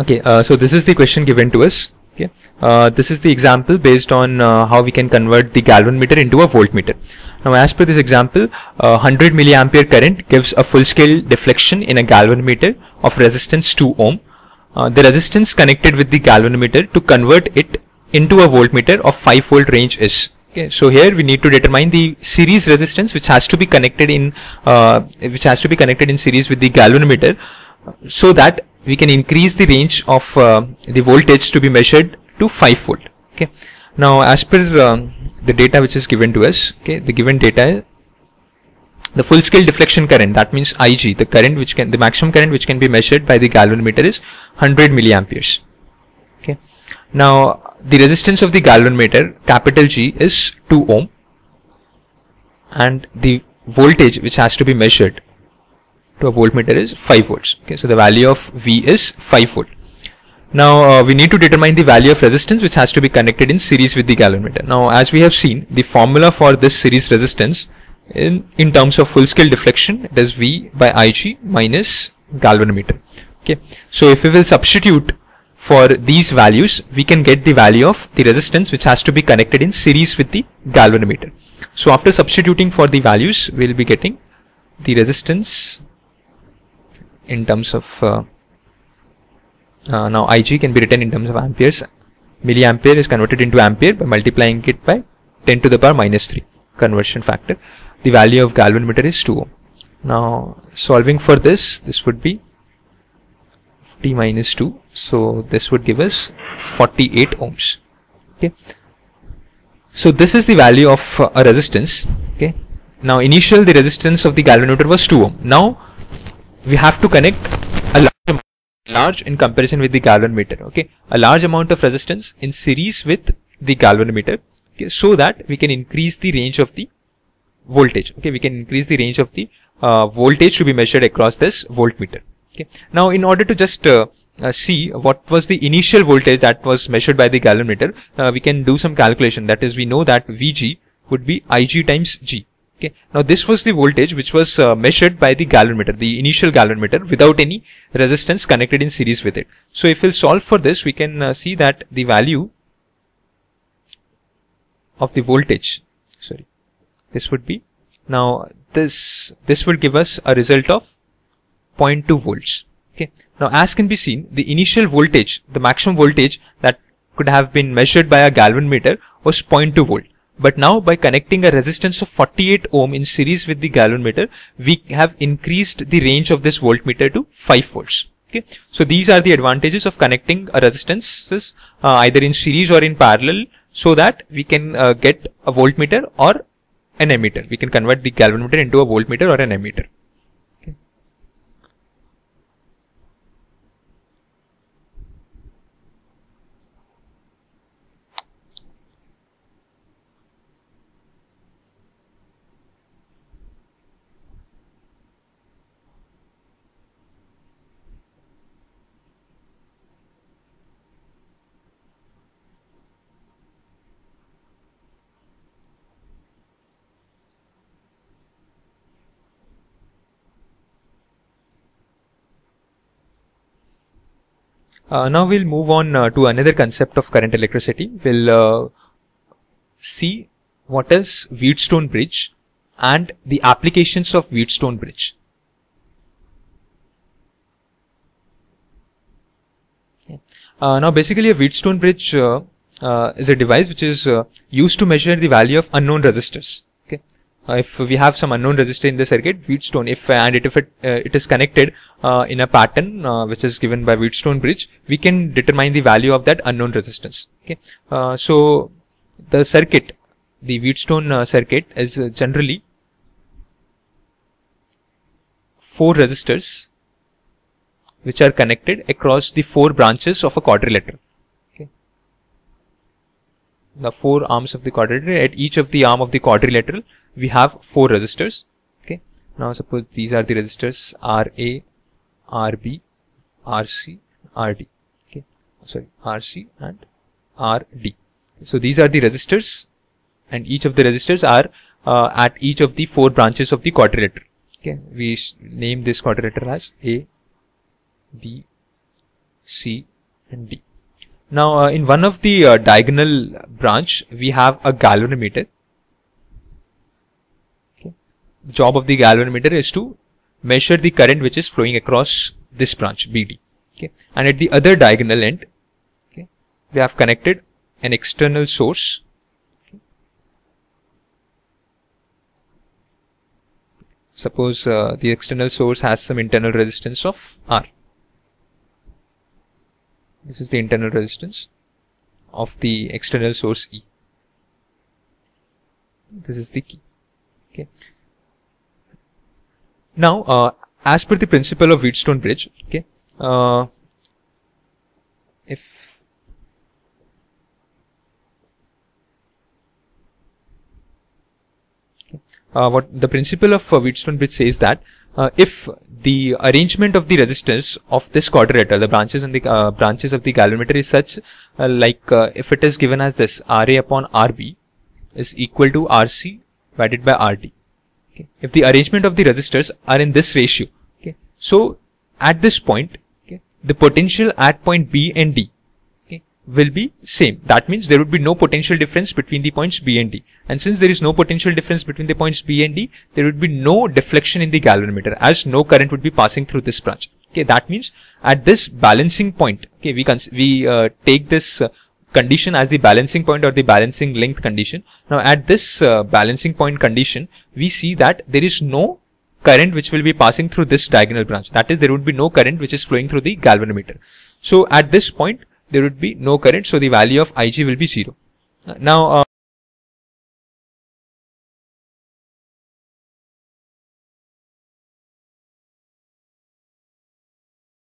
Okay, so this is the question given to us. Okay, this is the example based on how we can convert the galvanometer into a voltmeter. Now, as per this example, 100 milliampere current gives a full-scale deflection in a galvanometer of resistance 2 ohm. The resistance connected with the galvanometer to convert it into a voltmeter of 5 volt range is. Okay, so here we need to determine the series resistance which has to be connected in series with the galvanometer, so that we can increase the range of the voltage to be measured to 5 volt. Okay. Now, as per the data which is given to us, okay, the given data is the full scale deflection current, that means Ig, the maximum current which can be measured by the galvanometer is 100 milliamperes. Okay. Now, the resistance of the galvanometer, capital G, is 2 ohm, and the voltage which has to be measured to a voltmeter is 5 volts. Okay, so the value of V is 5 volt. Now we need to determine the value of resistance which has to be connected in series with the galvanometer. Now, as we have seen, the formula for this series resistance in terms of full scale deflection, it is V by Ig minus galvanometer. Okay, so if we will substitute for these values, we can get the value of the resistance which has to be connected in series with the galvanometer. So after substituting for the values, we will be getting the resistance in terms of now Ig can be written in terms of amperes. Milliampere is converted into ampere by multiplying it by 10 to the power minus 3 conversion factor. The value of galvanometer is 2 ohm. Now solving for this would be T minus 2, so this would give us 48 ohms. Okay, so this is the value of a resistance. Okay, now the resistance of the galvanometer was 2 ohm. Now we have to connect a large in comparison with the galvanometer. Okay, a large amount of resistance in series with the galvanometer. Okay, so that we can increase the range of the voltage. Okay, we can increase the range of the voltage to be measured across this voltmeter. Okay, now in order to just see what was the initial voltage that was measured by the galvanometer, we can do some calculation. That is, we know that Vg would be Ig times G. Okay, now this was the voltage which was measured by the galvanometer, the initial galvanometer, without any resistance connected in series with it. So if we'll solve for this, we can see that the value of the voltage, this would be, now this will give us a result of 0.2 volts. Okay, now as can be seen, the initial voltage, the maximum voltage that could have been measured by a galvanometer was 0.2 volt. But now by connecting a resistance of 48 ohm in series with the galvanometer, we have increased the range of this voltmeter to 5 volts. Okay, so these are the advantages of connecting a resistances either in series or in parallel, so that we can get a voltmeter or an ammeter. We can convert the galvanometer into a voltmeter or an ammeter. Now we'll move on to another concept of current electricity. We'll see what is Wheatstone bridge and the applications of Wheatstone bridge. Now basically a Wheatstone bridge is a device which is used to measure the value of unknown resistors. Okay, if we have some unknown resistor in the circuit, Wheatstone, if it is connected in a pattern which is given by Wheatstone bridge, we can determine the value of that unknown resistance. Okay, so the circuit, the Wheatstone circuit, is generally 4 resistors which are connected across the 4 branches of a quadrilateral. Okay, the 4 arms of the quadrilateral. At each of the arm of the quadrilateral, we have 4 resistors. Okay, now suppose these are the resistors RA, RB, RC, RD. Okay, sorry, RC and RD. So these are the resistors, and each of the resistors are at each of the 4 branches of the quadrilateral. Okay, we name this quadrilateral as A, B, C and D. Now in one of the diagonal branch we have a galvanometer. Okay. The job of the galvanometer is to measure the current which is flowing across this branch BD. Okay. And at the other diagonal end, okay, we have connected an external source. Suppose the external source has some internal resistance of R. This is the internal resistance of the external source E. This is the key. Okay. Now, as per the principle of Wheatstone bridge, okay, if what the principle of Wheatstone bridge says that if the arrangement of the resistors of this quadrilateral, the branches and the branches of the galvanometer is such, if it is given as this, Ra upon Rb is equal to Rc divided by Rd. Okay. If the arrangement of the resistors are in this ratio, okay, so at this point, okay, the potential at point B and D, okay, will be same. That means there would be no potential difference between the points B and D. And since there is no potential difference between the points B and D, there would be no deflection in the galvanometer, as no current would be passing through this branch. Okay, that means at this balancing point, okay, we take this condition as the balancing point or the balancing length condition. Now at this balancing point condition, we see that there is no current which will be passing through this diagonal branch. That is, there would be no current which is flowing through the galvanometer. So at this point, there would be no current. So the value of Ig will be 0. Now